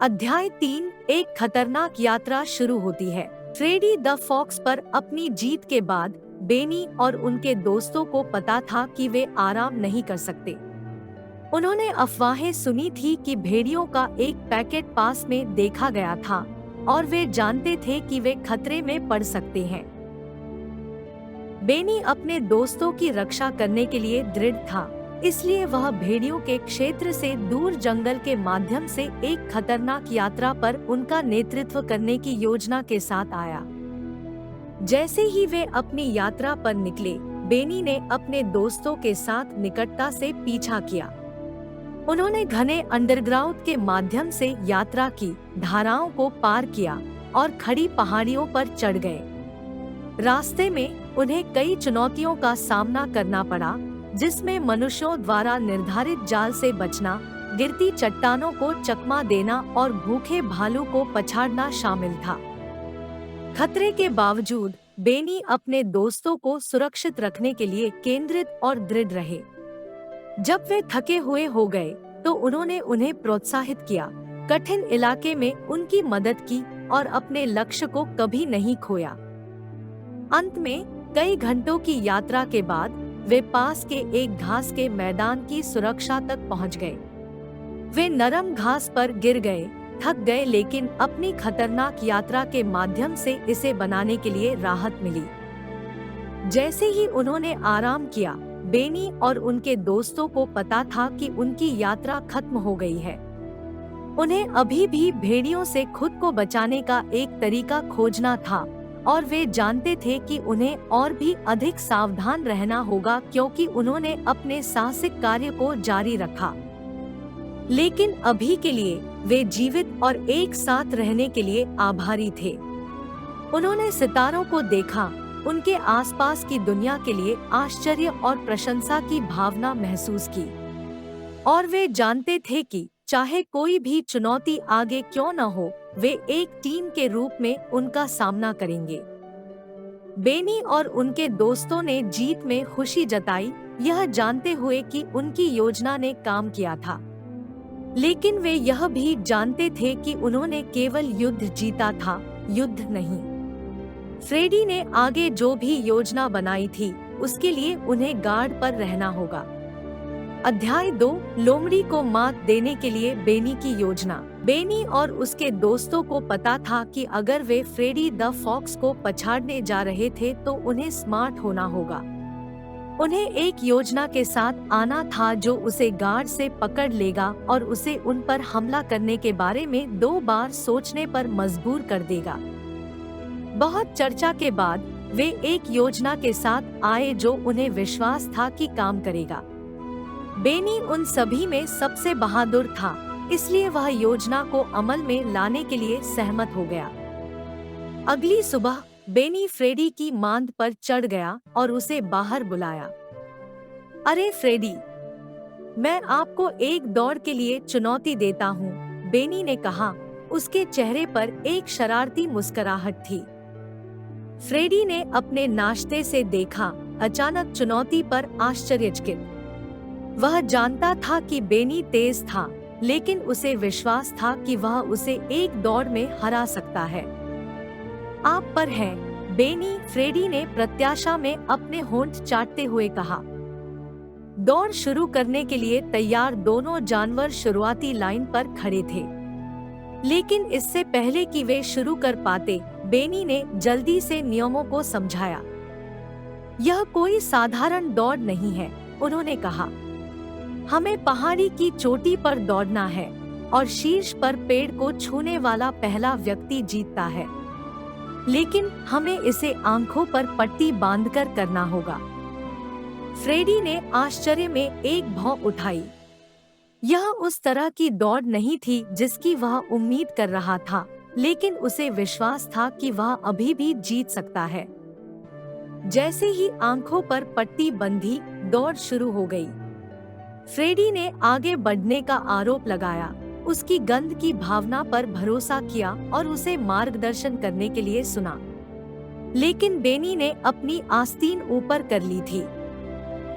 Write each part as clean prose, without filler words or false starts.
अध्याय 3। एक खतरनाक यात्रा शुरू होती है। फ्रेडी द फॉक्स पर अपनी जीत के बाद बेनी और उनके दोस्तों को पता था कि वे आराम नहीं कर सकते। उन्होंने अफवाहें सुनी थी कि भेड़ियों का एक पैकेट पास में देखा गया था और वे जानते थे कि वे खतरे में पड़ सकते हैं। बेनी अपने दोस्तों की रक्षा करने के लिए दृढ़ था, इसलिए वह भेड़ियों के क्षेत्र से दूर जंगल के माध्यम से एक खतरनाक यात्रा पर उनका नेतृत्व करने की योजना के साथ आया। जैसे ही वे अपनी यात्रा पर निकले, बेनी ने अपने दोस्तों के साथ निकटता से पीछा किया। उन्होंने घने अंडरग्राउंड के माध्यम से यात्रा की, धाराओं को पार किया और खड़ी पहाड़ियों पर चढ़ गए। रास्ते में उन्हें कई चुनौतियों का सामना करना पड़ा, जिसमें मनुष्यों द्वारा निर्धारित जाल से बचना, गिरती चट्टानों को चकमा देना और भूखे भालू को पछाड़ना शामिल था। खतरे के बावजूद बेनी अपने दोस्तों को सुरक्षित रखने के लिए केंद्रित और दृढ़ रहे। जब वे थके हुए हो गए तो उन्होंने उन्हें प्रोत्साहित किया, कठिन इलाके में उनकी मदद की और अपने लक्ष्य को कभी नहीं खोया। अंत में कई घंटों की यात्रा के बाद वे पास के एक घास के मैदान की सुरक्षा तक पहुंच गए। वे नरम घास पर गिर गए, थक गए, लेकिन अपनी खतरनाक यात्रा के माध्यम से इसे बनाने के लिए राहत मिली। जैसे ही उन्होंने आराम किया, बेनी और उनके दोस्तों को पता था कि उनकी यात्रा खत्म हो गई है। उन्हें अभी भी भेड़ियों से खुद को बचाने का एक तरीका खोजना था और वे जानते थे कि उन्हें और भी अधिक सावधान रहना होगा, क्योंकि उन्होंने अपने साहसिक कार्य को जारी रखा। लेकिन अभी के लिए वे जीवित और एक साथ रहने के लिए आभारी थे। उन्होंने सितारों को देखा, उनके आसपास की दुनिया के लिए आश्चर्य और प्रशंसा की भावना महसूस की, और वे जानते थे कि चाहे कोई भी चुनौती आगे क्यों न हो, वे एक टीम के रूप में उनका सामना करेंगे। बेनी और उनके दोस्तों ने जीत में खुशी जताई, यह जानते हुए कि उनकी योजना ने काम किया था। लेकिन वे यह भी जानते थे कि उन्होंने केवल युद्ध जीता था, युद्ध नहीं। फ्रेडी ने आगे जो भी योजना बनाई थी, उसके लिए उन्हें गार्ड पर रहना होगा। अध्याय 2। लोमड़ी को मात देने के लिए बेनी की योजना। बेनी और उसके दोस्तों को पता था कि अगर वे फ्रेडी द फॉक्स को पछाड़ने जा रहे थे तो उन्हें स्मार्ट होना होगा। उन्हें एक योजना के साथ आना था जो उसे गार्ड से पकड़ लेगा और उसे उन पर हमला करने के बारे में 2 बार सोचने पर मजबूर कर देगा। बहुत चर्चा के बाद वे एक योजना के साथ आए जो उन्हें विश्वास था कि काम करेगा। बेनी उन सभी में सबसे बहादुर था, इसलिए वह योजना को अमल में लाने के लिए सहमत हो गया। अगली सुबह बेनी फ्रेडी की मांद पर चढ़ गया और उसे बाहर बुलाया। अरे फ्रेडी, मैं आपको एक दौड़ के लिए चुनौती देता हूँ, बेनी ने कहा। उसके चेहरे पर एक शरारती मुस्कुराहट थी। फ्रेडी ने अपने नाश्ते से देखा, अचानक चुनौती पर आश्चर्यचकित। वह जानता था कि बेनी तेज था, लेकिन उसे विश्वास था कि वह उसे एक दौड़ में हरा सकता है। आप पर है, बेनी, फ्रेडी ने प्रत्याशा में अपने होंठ चाटते हुए कहा। दौड़ शुरू करने के लिए तैयार दोनों जानवर शुरुआती लाइन पर खड़े थे। लेकिन इससे पहले कि वे शुरू कर पाते, बेनी ने जल्दी से नियमों को समझाया। यह कोई साधारण दौड़ नहीं है, उन्होंने कहा। हमें पहाड़ी की चोटी पर दौड़ना है और शीर्ष पर पेड़ को छूने वाला पहला व्यक्ति जीतता है। लेकिन हमें इसे आंखों पर पट्टी बांधकर करना होगा। फ्रेडी ने आश्चर्य में एक भौं उठाई। यह उस तरह की दौड़ नहीं थी जिसकी वह उम्मीद कर रहा था, लेकिन उसे विश्वास था कि वह अभी भी जीत सकता है। जैसे ही आंखों पर पट्टी बंधी, दौड़ शुरू हो गई। फ्रेडी ने आगे बढ़ने का आरोप लगाया, उसकी गंध की भावना पर भरोसा किया और उसे मार्गदर्शन करने के लिए सुना। लेकिन बेनी ने अपनी आस्तीन ऊपर कर ली थी।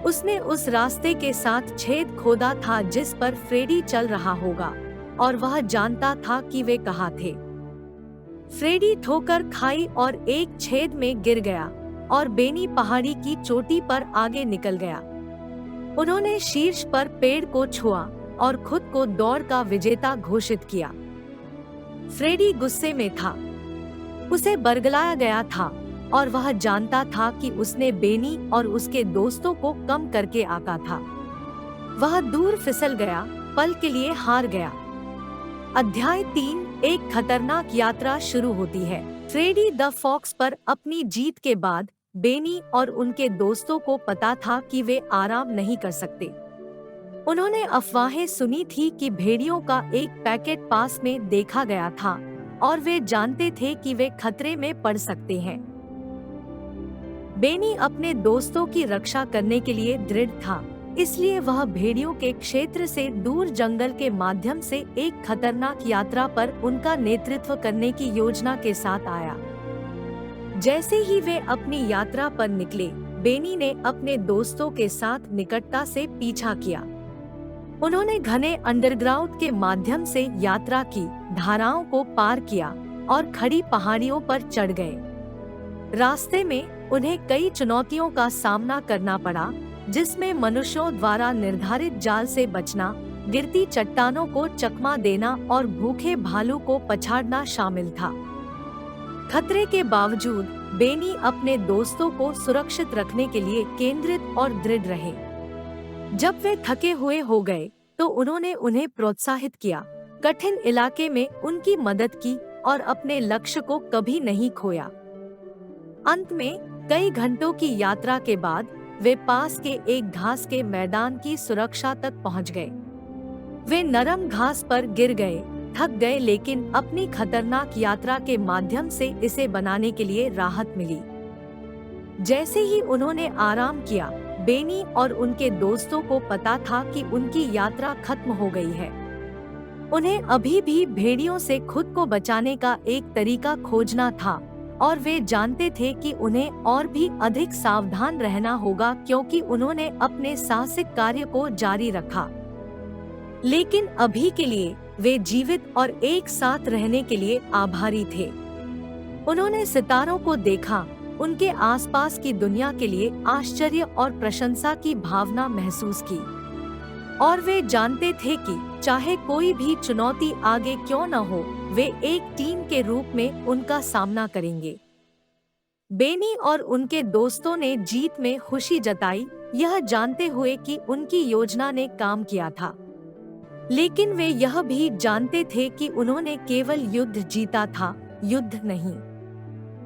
उसने उस रास्ते के साथ छेद खोदा था जिस पर फ्रेडी चल रहा होगा। और वह जानता था कि वे कहाँ थे। फ्रेडी ठोकर खाई और एक छेद में गिर गया और बेनी पहाड़ी की चोटी पर आगे निकल गया। उन्होंने शीर्ष पर पेड़ को छुआ और खुद को दौड़ का विजेता घोषित किया। फ्रेडी गुस्से में था। उसे बरगलाया गया था और वह जानता था कि उसने बेनी और उसके दोस्तों को कम करके आका था। वह दूर फिसल गया, पल के लिए हार गया। अध्याय 3, एक खतरनाक यात्रा शुरू होती है। फ्रेडी द फॉक्स पर अपनी जीत के बाद बेनी और उनके दोस्तों को पता था कि वे आराम नहीं कर सकते। उन्होंने अफवाहें सुनी थी कि भेड़ियों का एक पैकेट पास में देखा गया था और वे जानते थे कि वे खतरे में पड़ सकते हैं। बेनी अपने दोस्तों की रक्षा करने के लिए दृढ़ था, इसलिए वह भेड़ियों के क्षेत्र से दूर जंगल के माध्यम से एक खतरनाक यात्रा पर उनका नेतृत्व करने की योजना के साथ आया। जैसे ही वे अपनी यात्रा पर निकले, बेनी ने अपने दोस्तों के साथ निकटता से पीछा किया। उन्होंने घने अंडरग्राउंड के माध्यम से यात्रा की, धाराओं को पार किया और खड़ी पहाड़ियों पर चढ़ गए। रास्ते में उन्हें कई चुनौतियों का सामना करना पड़ा, जिसमें मनुष्यों द्वारा निर्धारित जाल से बचना, गिरती चट्टानों को चकमा देना और भूखे भालू को पछाड़ना शामिल था। खतरे के बावजूद बेनी अपने दोस्तों को सुरक्षित रखने के लिए केंद्रित और दृढ़ रहे। जब वे थके हुए हो गए तो उन्होंने उन्हें प्रोत्साहित किया, कठिन इलाके में उनकी मदद की और अपने लक्ष्य को कभी नहीं खोया। अंत में कई घंटों की यात्रा के बाद वे पास के एक घास के मैदान की सुरक्षा तक पहुंच गए। वे नरम घास पर गिर गए, थक गए, लेकिन अपनी खतरनाक यात्रा के माध्यम से इसे बनाने के लिए राहत मिली। जैसे ही उन्होंने आराम किया, बेनी और उनके दोस्तों को पता था कि उनकी यात्रा खत्म हो गई है। उन्हें अभी भी भेड़ियों से खुद को बचाने का एक तरीका खोजना था और वे जानते थे कि उन्हें और भी अधिक सावधान रहना होगा, क्योंकि उन्होंने अपने साहसिक कार्य को जारी रखा। लेकिन अभी के लिए वे जीवित और एक साथ रहने के लिए आभारी थे। उन्होंने सितारों को देखा, उनके आसपास की दुनिया के लिए आश्चर्य और प्रशंसा की भावना महसूस की, और वे जानते थे कि चाहे कोई भी चुनौती आगे क्यों न हो, वे एक टीम के रूप में उनका सामना करेंगे। बेनी और उनके दोस्तों ने जीत में खुशी जताई, यह जानते हुए कि उनकी योजना ने काम किया था। लेकिन वे यह भी जानते थे कि उन्होंने केवल युद्ध जीता था, युद्ध नहीं।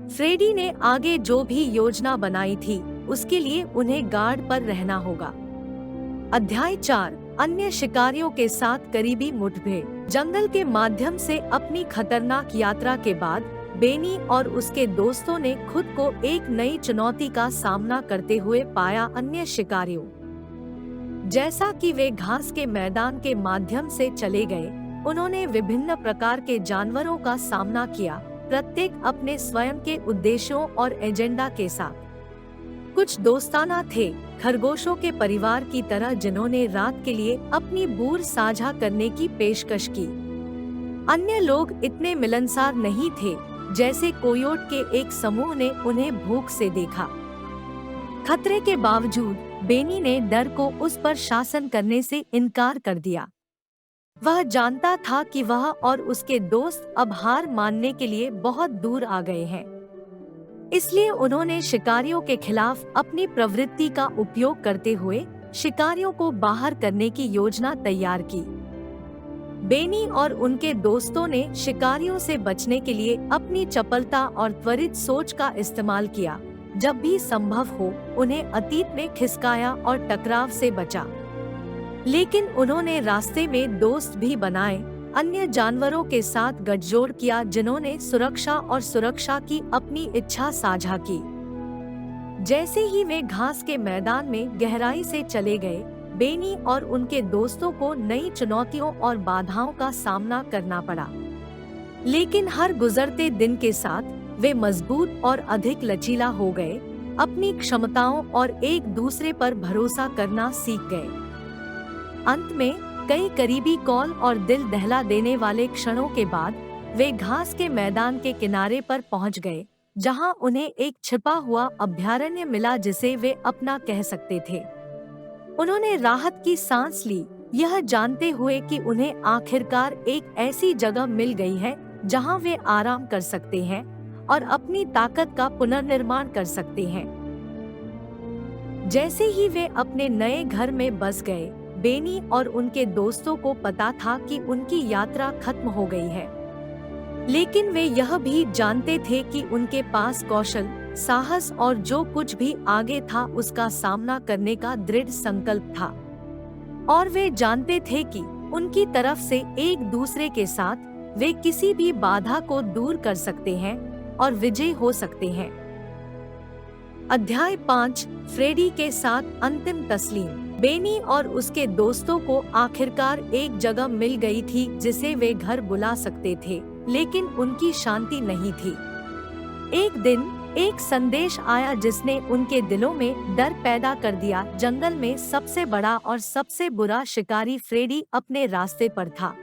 फ्रेडी ने आगे जो भी योजना बनाई थी, उसके लिए उन्हें गार्ड पर रहना होगा। अध्याय 4, अन्य शिकारियों के साथ करीबी मुठभेड़। जंगल के माध्यम से अपनी खतरनाक यात्रा के बाद बेनी और उसके दोस्तों ने खुद को एक नई चुनौती का सामना करते हुए पाया। अन्य शिकारियों, जैसा कि वे घास के मैदान के माध्यम से चले गए, उन्होंने विभिन्न प्रकार के जानवरों का सामना किया, प्रत्येक अपने स्वयं के उद्देश्यों और एजेंडा के साथ। कुछ दोस्ताना थे, खरगोशों के परिवार की तरह, जिन्होंने रात के लिए अपनी बूर साझा करने की पेशकश की। अन्य लोग इतने मिलनसार नहीं थे, जैसे कोयोट के एक समूह ने उन्हें भूख से देखा। खतरे के बावजूद बेनी ने डर को उस पर शासन करने से इनकार कर दिया। वह जानता था कि वह और उसके दोस्त अब हार मानने के लिए बहुत दूर आ गए हैं। इसलिए उन्होंने शिकारियों के खिलाफ अपनी प्रवृत्ति का उपयोग करते हुए शिकारियों को बाहर करने की योजना तैयार की। बेनी और उनके दोस्तों ने शिकारियों से बचने के लिए अपनी चपलता और त्वरित सोच का इस्तेमाल किया। जब भी संभव हो, उन्हें अतीत में खिसकाया और टकराव से बचा। लेकिन उन्होंने रास्ते में दोस्त भी बनाए, अन्य जानवरों के साथ गठजोड़ किया, जिन्होंने सुरक्षा की अपनी इच्छा साझा की। जैसे ही वे घास के मैदान में गहराई से चले गए, बेनी और उनके दोस्तों को नई चुनौतियों और बाधाओं का सामना करना पड़ा। लेकिन हर गुजरते दिन के साथ वे मजबूत और अधिक लचीला हो गए, अपनी क्षमताओं और एक दूसरे पर भरोसा करना सीख गए। अंत में कई करीबी कॉल और दिल दहला देने वाले क्षणों के बाद वे घास के मैदान के किनारे पर पहुंच गए, जहां उन्हें एक छिपा हुआ अभयारण्य मिला जिसे वे अपना कह सकते थे। उन्होंने राहत की सांस ली, यह जानते हुए कि उन्हें आखिरकार एक ऐसी जगह मिल गई है जहां वे आराम कर सकते हैं और अपनी ताकत का पुनर्निर्माण कर सकते हैं। जैसे ही वे अपने नए घर में बस गए, बेनी और उनके दोस्तों को पता था कि उनकी यात्रा खत्म हो गई है। लेकिन वे यह भी जानते थे कि उनके पास कौशल, साहस और जो कुछ भी आगे था उसका सामना करने का दृढ़ संकल्प था। और वे जानते थे कि उनकी तरफ से एक दूसरे के साथ वे किसी भी बाधा को दूर कर सकते हैं और विजयी हो सकते हैं। अध्याय 5, फ्रेडी के साथ अंतिम तस्लीम। बेनी और उसके दोस्तों को आखिरकार एक जगह मिल गई थी जिसे वे घर बुला सकते थे, लेकिन उनकी शांति नहीं थी। एक दिन एक संदेश आया जिसने उनके दिलों में डर पैदा कर दिया। जंगल में सबसे बड़ा और सबसे बुरा शिकारी फ्रेडी अपने रास्ते पर था।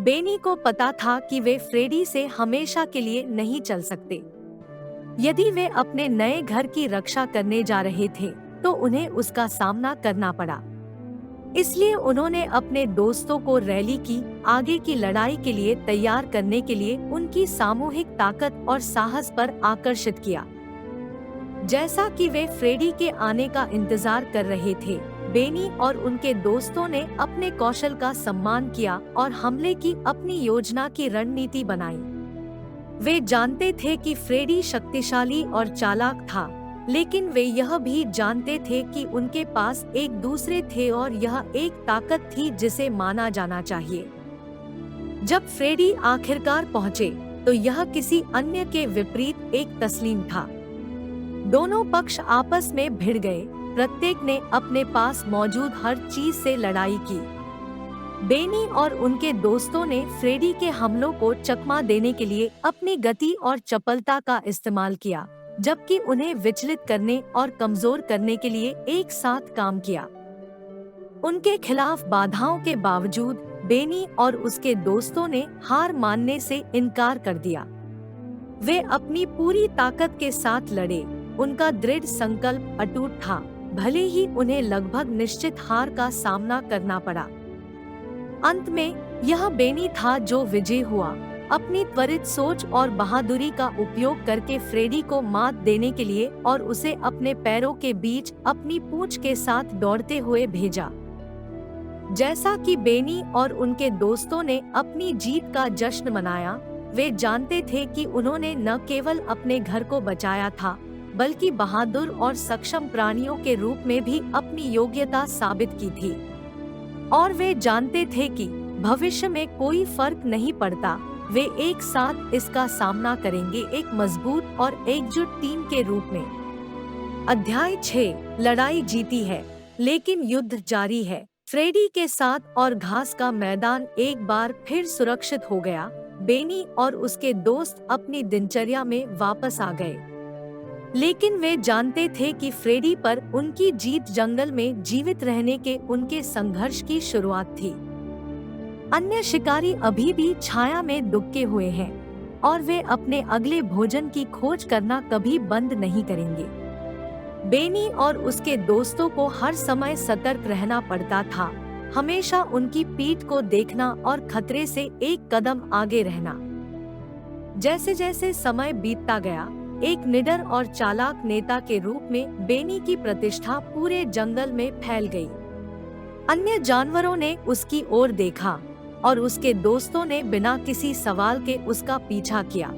बेनी को पता था कि वे फ्रेडी से हमेशा के लिए नहीं चल सकते। यदि वे अपने नए घर की रक्षा करने जा रहे थे तो उन्हें उसका सामना करना पड़ा। इसलिए उन्होंने अपने दोस्तों को रैली की आगे की लड़ाई के लिए तैयार करने के लिए उनकी सामूहिक ताकत और साहस पर आकर्षित किया। जैसा कि वे फ्रेडी के आने का इंतजार कर रहे थे, बेनी और उनके दोस्तों ने अपने कौशल का सम्मान किया और हमले की अपनी योजना की रणनीति बनाई। वे जानते थे कि फ्रेडी शक्तिशाली और चालाक था, लेकिन वे यह भी जानते थे कि उनके पास एक दूसरे थे और यह एक ताकत थी जिसे माना जाना चाहिए। जब फ्रेडी आखिरकार पहुंचे, तो यह किसी अन्य के विपरीत एक तस्लीम था। दोनों पक्ष आपस में भिड़ गए, प्रत्येक ने अपने पास मौजूद हर चीज से लड़ाई की। बेनी और उनके दोस्तों ने फ्रेडी के हमलों को चकमा देने के लिए अपनी गति और चपलता का इस्तेमाल किया, जबकि उन्हें विचलित करने और कमजोर करने के लिए एक साथ काम किया। उनके खिलाफ बाधाओं के बावजूद बेनी और उसके दोस्तों ने हार मानने से इनकार कर दिया। वे अपनी पूरी ताकत के साथ लड़े। उनका दृढ़ संकल्प अटूट था, भले ही उन्हें लगभग निश्चित हार का सामना करना पड़ा। अंत में यह बेनी था जो विजयी हुआ। अपनी त्वरित सोच और बहादुरी का उपयोग करके फ्रेडी को मात देने के लिए और उसे अपने पैरों के बीच अपनी पूंछ के साथ दौड़ते हुए भेजा। जैसा कि बेनी और उनके दोस्तों ने अपनी जीत का जश्न मनाया, वे जानते थे कि उन्होंने न केवल अपने घर को बचाया था, बल्कि बहादुर और सक्षम प्राणियों के रूप में भी अपनी योग्यता साबित की थी। और वे जानते थे कि भविष्य में कोई फर्क नहीं पड़ता, वे एक साथ इसका सामना करेंगे, एक मजबूत और एकजुट टीम के रूप में। अध्याय 6, लड़ाई जीती है, लेकिन युद्ध जारी है। फ्रेडी के साथ और घास का मैदान एक बार फिर सुरक्षित हो गया। बेनी और उसके दोस्त अपनी दिनचर्या में वापस आ गए, लेकिन वे जानते थे कि फ्रेडी पर उनकी जीत जंगल में जीवित रहने के उनके संघर्ष की शुरुआत थी। अन्य शिकारी अभी भी छाया में दुबके हुए हैं और वे अपने अगले भोजन की खोज करना कभी बंद नहीं करेंगे। बेनी और उसके दोस्तों को हर समय सतर्क रहना पड़ता था, हमेशा उनकी पीठ को देखना और खतरे से एक कदम आगे रहना। जैसे जैसे समय बीतता गया, एक निडर और चालाक नेता के रूप में बेनी की प्रतिष्ठा पूरे जंगल में फैल गई। अन्य जानवरों ने उसकी ओर देखा और उसके दोस्तों ने बिना किसी सवाल के उसका पीछा किया।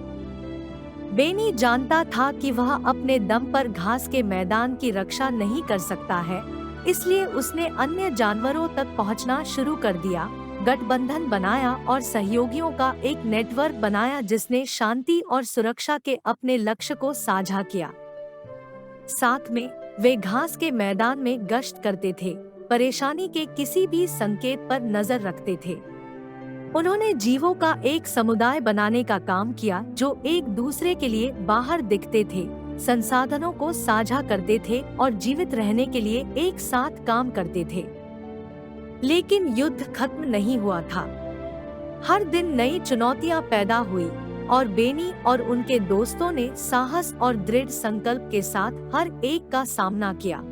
बेनी जानता था कि वह अपने दम पर घास के मैदान की रक्षा नहीं कर सकता है, इसलिए उसने अन्य जानवरों तक पहुंचना शुरू कर दिया, गठबंधन बनाया और सहयोगियों का एक नेटवर्क बनाया जिसने शांति और सुरक्षा के अपने लक्ष्य को साझा किया। साथ में वे घास के मैदान में गश्त करते थे, परेशानी के किसी भी संकेत पर नजर रखते थे। उन्होंने जीवों का एक समुदाय बनाने का काम किया जो एक दूसरे के लिए बाहर दिखते थे, संसाधनों को साझा करते थे और जीवित रहने के लिए एक साथ काम करते थे। लेकिन युद्ध खत्म नहीं हुआ था। हर दिन नई चुनौतियां पैदा हुई और बेनी और उनके दोस्तों ने साहस और दृढ़ संकल्प के साथ हर एक का सामना किया।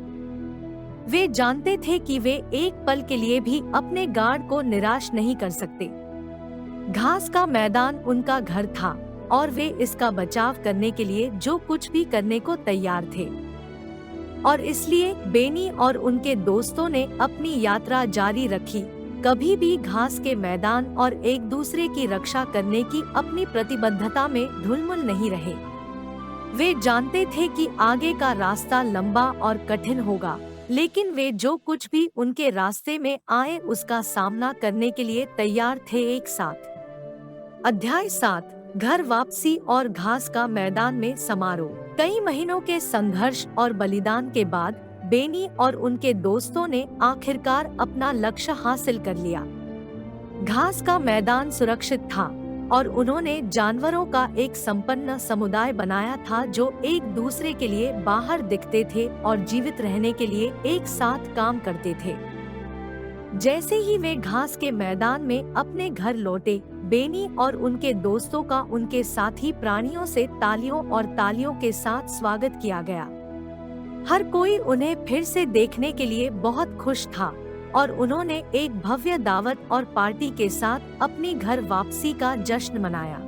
वे जानते थे कि वे एक पल के लिए भी अपने गार्ड को निराश नहीं कर सकते। घास का मैदान उनका घर था और वे इसका बचाव करने के लिए जो कुछ भी करने को तैयार थे। और इसलिए बेनी और उनके दोस्तों ने अपनी यात्रा जारी रखी, कभी भी घास के मैदान और एक दूसरे की रक्षा करने की अपनी प्रतिबद्धता में ढुलमुल नहीं रहे। वे जानते थे कि आगे का रास्ता लंबा और कठिन होगा, लेकिन वे जो कुछ भी उनके रास्ते में आए उसका सामना करने के लिए तैयार थे एक साथ। अध्याय 7, घर वापसी और घास का मैदान में समारोह। कई महीनों के संघर्ष और बलिदान के बाद बेनी और उनके दोस्तों ने आखिरकार अपना लक्ष्य हासिल कर लिया। घास का मैदान सुरक्षित था और उन्होंने जानवरों का एक संपन्न समुदाय बनाया था जो एक दूसरे के लिए बाहर दिखते थे और जीवित रहने के लिए एक साथ काम करते थे। जैसे ही वे घास के मैदान में अपने घर लौटे, बेनी और उनके दोस्तों का उनके साथी प्राणियों से तालियों और तालियों के साथ स्वागत किया गया। हर कोई उन्हें फिर से देखने के लिए बहुत खुश था और उन्होंने एक भव्य दावत और पार्टी के साथ अपनी घर वापसी का जश्न मनाया।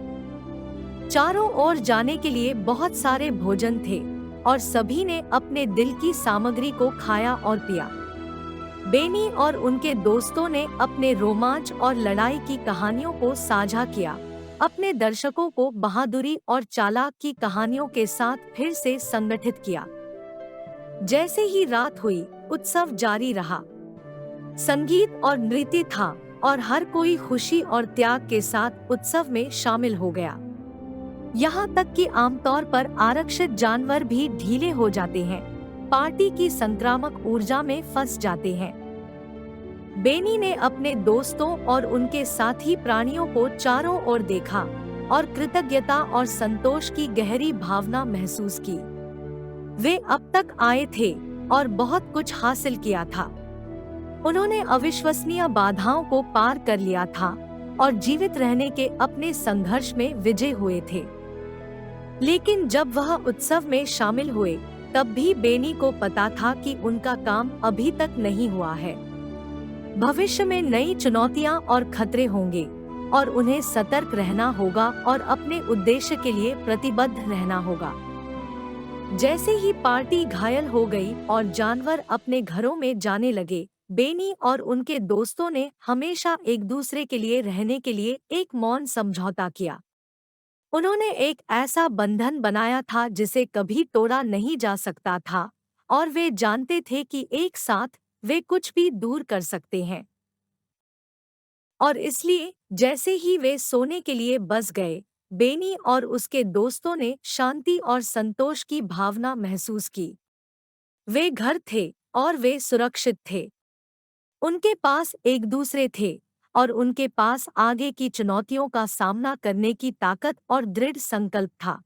चारों ओर जाने के लिए बहुत सारे भोजन थे और सभी ने अपने दिल की सामग्री को खाया और पिया। बेनी और उनके दोस्तों ने अपने रोमांच और लड़ाई की कहानियों को साझा किया, अपने दर्शकों को बहादुरी और चालाक की कहानियों के साथ फिर से संगठित किया। जैसे ही रात हुई, उत्सव जारी रहा। संगीत और नृत्य था और हर कोई खुशी और त्याग के साथ उत्सव में शामिल हो गया। यहाँ तक कि आमतौर पर आरक्षित जानवर भी ढीले हो जाते हैं, पार्टी की संक्रामक ऊर्जा में फंस जाते हैं। बेनी ने अपने दोस्तों और उनके साथी प्राणियों को चारों ओर देखा और कृतज्ञता और संतोष की गहरी भावना महसूस की। वे अब तक आए थे और बहुत कुछ हासिल किया था। उन्होंने अविश्वसनीय बाधाओं को पार कर लिया था और जीवित रहने के अपने संघर्ष में विजय हुए थे। लेकिन जब वह उत्सव में शामिल हुए, तब भी बेनी को पता था कि उनका काम अभी तक नहीं हुआ है। भविष्य में नई चुनौतियां और खतरे होंगे और उन्हें सतर्क रहना होगा और अपने उद्देश्य के लिए प्रतिबद्ध रहना होगा। जैसे ही पार्टी घायल हो गई और जानवर अपने घरों में जाने लगे, बेनी और उनके दोस्तों ने हमेशा एक दूसरे के लिए रहने के लिए एक मौन समझौता किया। उन्होंने एक ऐसा बंधन बनाया था जिसे कभी तोड़ा नहीं जा सकता था और वे जानते थे कि एक साथ वे कुछ भी दूर कर सकते हैं। और इसलिए जैसे ही वे सोने के लिए बस गए, बेनी और उसके दोस्तों ने शांति और संतोष की भावना महसूस की। वे घर थे और वे सुरक्षित थे। उनके पास एक दूसरे थे और उनके पास आगे की चुनौतियों का सामना करने की ताकत और दृढ़ संकल्प था।